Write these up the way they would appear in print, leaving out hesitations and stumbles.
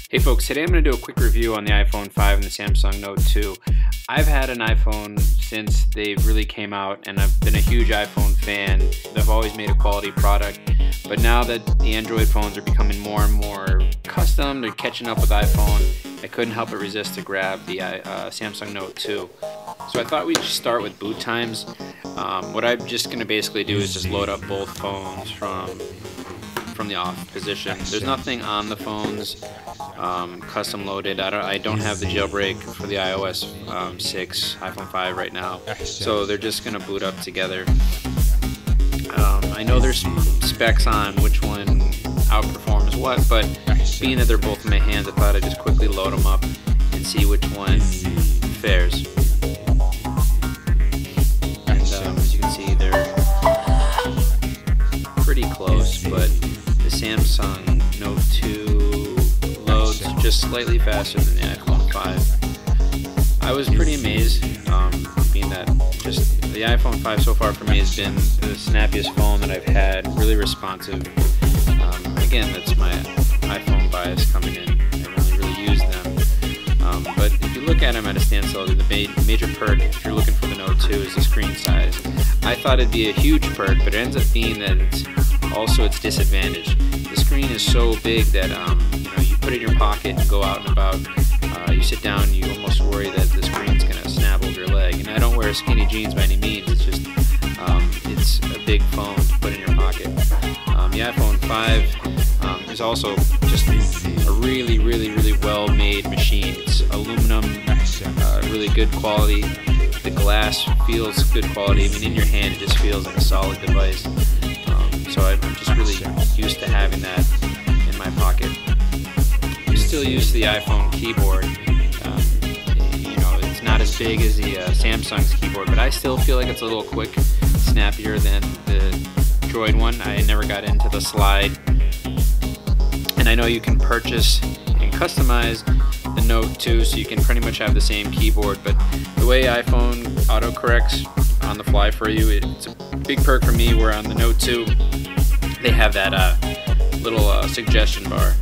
Hey folks, today I'm going to do a quick review on the iPhone 5 and the Samsung Note 2. I've had an iPhone since they really came out, and I've been a huge iPhone fan. They've always made a quality product, but now that the Android phones are becoming more and more custom, they're catching up with iPhone, I couldn't help but resist to grab the Samsung Note 2. So I thought we'd just start with boot times. What I'm just going to basically do is just load up both phones from the off position. There's nothing on the phones custom loaded. I don't have the jailbreak for the iOS 6 iPhone 5 right now, so they're just gonna boot up together. I know there's specs on which one outperforms what, but being that they're both in my hands, I thought I'd just quickly load them up and see which one fares. And as you can see, they're pretty close, but the Samsung Note 2 loads just slightly faster than the iPhone 5. I was pretty amazed, being that just the iPhone 5 so far for me has been the snappiest phone that I've had, really responsive. Again, that's my iPhone bias coming in. I don't really use them. But if you look at them at a standstill, the major perk, if you're looking for the Note 2, is the screen size. I thought it'd be a huge perk, but it ends up being that it's also its disadvantage. The screen is so big that you put it in your pocket and go out and about. You sit down, you almost worry that the screen's gonna snap over your leg. And I don't wear skinny jeans by any means. It's just it's a big phone to put in your pocket. The iPhone 5 is also just a really well-made machine. It's aluminum, really good quality. The glass feels good quality. I mean, in your hand, it just feels like a solid device. So I'm just really used to having that in my pocket. I'm still used to the iPhone keyboard. It's not as big as the Samsung's keyboard, but I still feel like it's a little quick, snappier than the Droid one. I never got into the slide. And I know you can purchase and customize the Note 2, so you can pretty much have the same keyboard, but the way iPhone autocorrects on the fly for you, it's a big perk for me, where on the Note 2 they have that little suggestion bar.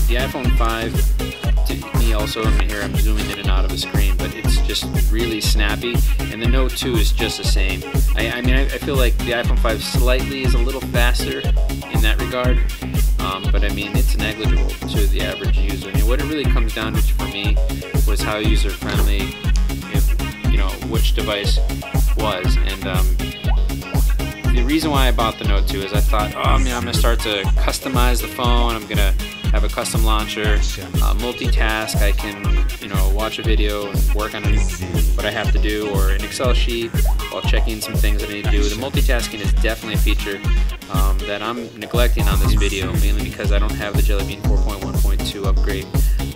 The iPhone 5, to me also, here I'm zooming in and out of the screen, but it's just really snappy, and the Note 2 is just the same. I feel like the iPhone 5 slightly is a little faster in that regard, but I mean, it's negligible to the average user. What it really comes down to for me was how user-friendly, which device was. And the reason why I bought the Note 2 is I thought, I'm going to start to customize the phone. I'm going to have a custom launcher, multitask. I can, watch a video and work on what I have to do, or an Excel sheet while checking some things that I need to do. The multitasking is definitely a feature that I'm neglecting on this video, mainly because I don't have the Jelly Bean 4.1.2 upgrade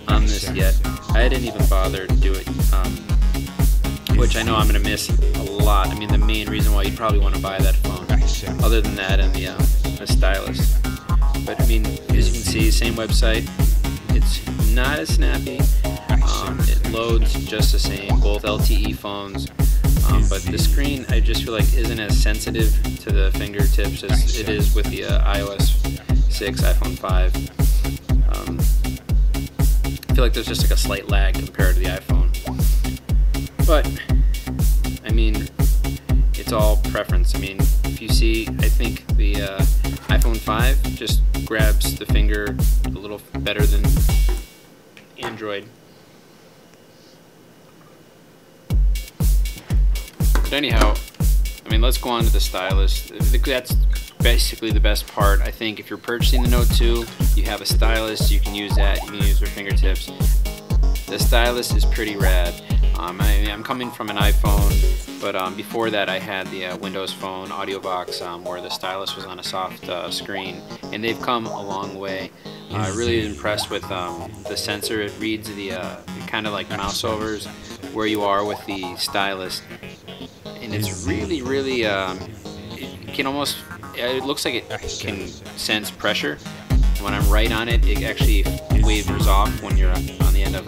on this yet. I didn't even bother to do it, which I know I'm going to miss a lot. I mean, the main reason why you'd probably want to buy that phone, other than that and the stylus. But I mean, as you can see, same website. It's not as snappy. It loads just the same, both LTE phones. But the screen, I just feel like, isn't as sensitive to the fingertips as it is with the iOS 6, iPhone 5. I feel like there's just like a slight lag compared to the iPhone. But, I mean, it's all preference. I mean, if you see, I think the iPhone 5 just grabs the finger a little better than Android. But anyhow, I mean, let's go on to the stylus. That's basically the best part. I think if you're purchasing the Note 2, you have a stylus, you can use that, you can use your fingertips. The stylus is pretty rad. I'm coming from an iPhone, but before that I had the Windows Phone audio box, where the stylus was on a soft screen, and they've come a long way. Really impressed with the sensor. It reads the kind of like mouse overs where you are with the stylus, and it's really it can almost, it looks like it can sense pressure. When I'm right on it, it actually wavers off when you're on the end of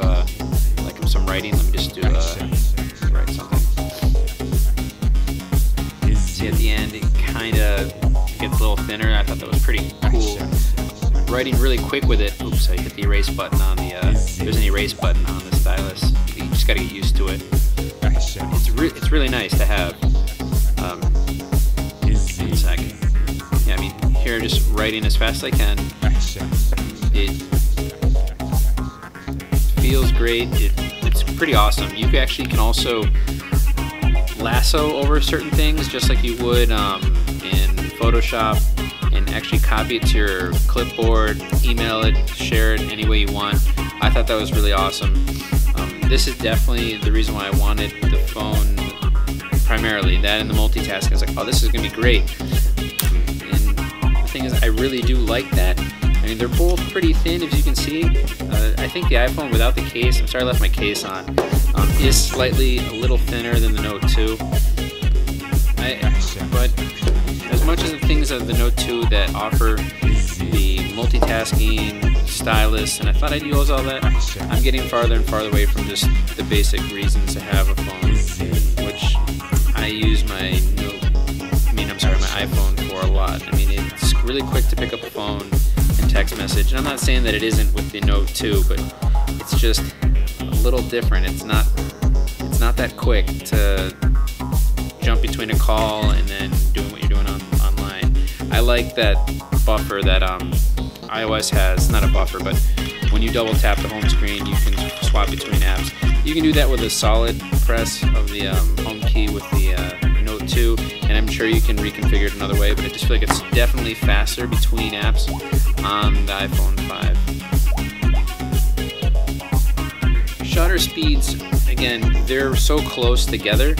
like some writing. Let me just do write something. See, at the end it kind of gets a little thinner. I thought that was pretty cool. writing really quick with it. Oops, I hit the erase button on the, there's an erase button on the stylus. You just gotta get used to it. It's really nice to have. 1 second. Yeah, I mean, here just writing as fast as I can. It feels great. It's pretty awesome. You actually can also lasso over certain things just like you would in Photoshop, and actually copy it to your clipboard, email it, share it any way you want. I thought that was really awesome. This is definitely the reason why I wanted the phone primarily, that and the multitasking. I was like, oh, this is going to be great. And the thing is, I really do like that. I mean, they're both pretty thin, as you can see. I think the iPhone without the case, I'm sorry I left my case on, is slightly a little thinner than the Note 2. But as much as the things of the Note 2 that offer the multitasking, stylus, and I thought I'd use all that, I'm getting farther and farther away from just the basic reasons to have a phone, which I use my iPhone for a lot. I mean, it's really quick to pick up a phone and text message, and I'm not saying that it isn't with the Note 2, but it's just a little different. It's not that quick to jump between a call and then doing what you're doing online. I like that buffer that iOS has, not a buffer, but when you double tap the home screen, you can swap between apps. You can do that with a solid press of the home key with the Note 2, and I'm sure you can reconfigure it another way, but I just feel like it's definitely faster between apps on the iPhone 5. Shutter speeds, again, they're so close together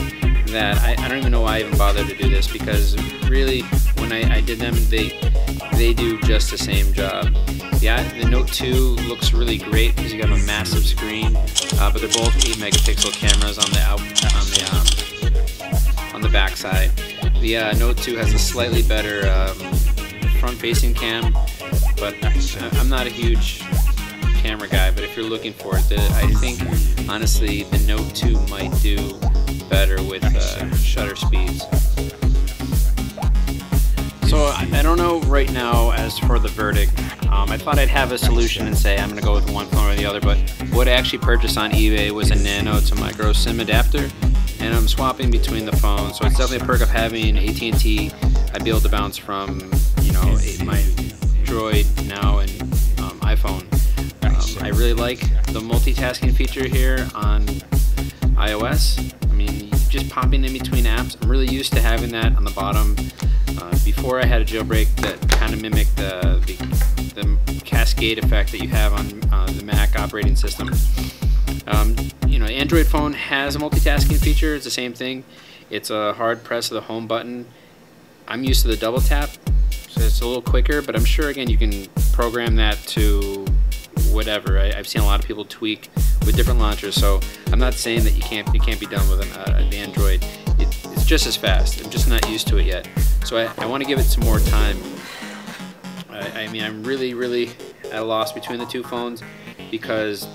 that I don't even know why I even bothered to do this, because really when I did them, they do just the same job. Yeah, the Note 2 looks really great because you have a massive screen, but they're both 8 megapixel cameras on the back side. The Note 2 has a slightly better front-facing cam, but I'm not a huge camera guy. But if you're looking for it, I think honestly the Note 2 might do better with shutter speeds. So I don't know right now as for the verdict. I thought I'd have a solution and say I'm going to go with one phone or the other, but what I actually purchased on eBay was a nano to micro SIM adapter, and I'm swapping between the phones. So it's definitely a perk of having AT&T. I'd be able to bounce from, you know, my Droid now and iPhone. I really like the multitasking feature here on iOS. I mean, just popping in between apps. I'm really used to having that on the bottom. Before I had a jailbreak that kind of mimicked the cascade effect that you have on the Mac operating system. You know, Android phone has a multitasking feature. It's the same thing. It's a hard press of the home button. I'm used to the double tap, so it's a little quicker, but I'm sure again you can program that to whatever. I've seen a lot of people tweak with different launchers, so I'm not saying that it can't be done with an Android. It's just as fast. I'm just not used to it yet, so I want to give it some more time. I mean, I'm really at a loss between the two phones because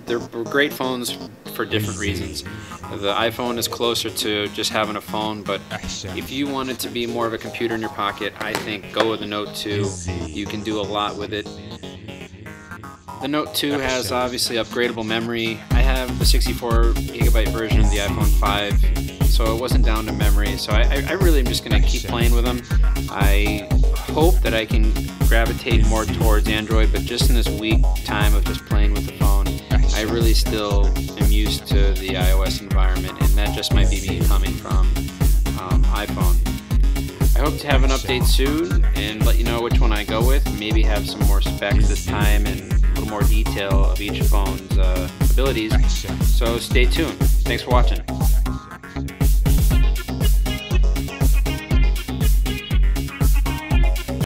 they're great phones for different reasons. The iPhone is closer to just having a phone, but if you want it to be more of a computer in your pocket, I think go with the Note 2. You can do a lot with it. The Note 2 has obviously upgradable memory. I have the 64GB version of the iPhone 5, so it wasn't down to memory. So I really am just going to keep playing with them. I hope that I can gravitate more towards Android, but just in this week time of just playing with the phone, I really still am used to the iOS environment, and that just might be me coming from iPhone. I hope to have an update soon and let you know which one I go with. Maybe have some more specs this time and a little more detail of each phone's abilities. So stay tuned. Thanks for watching.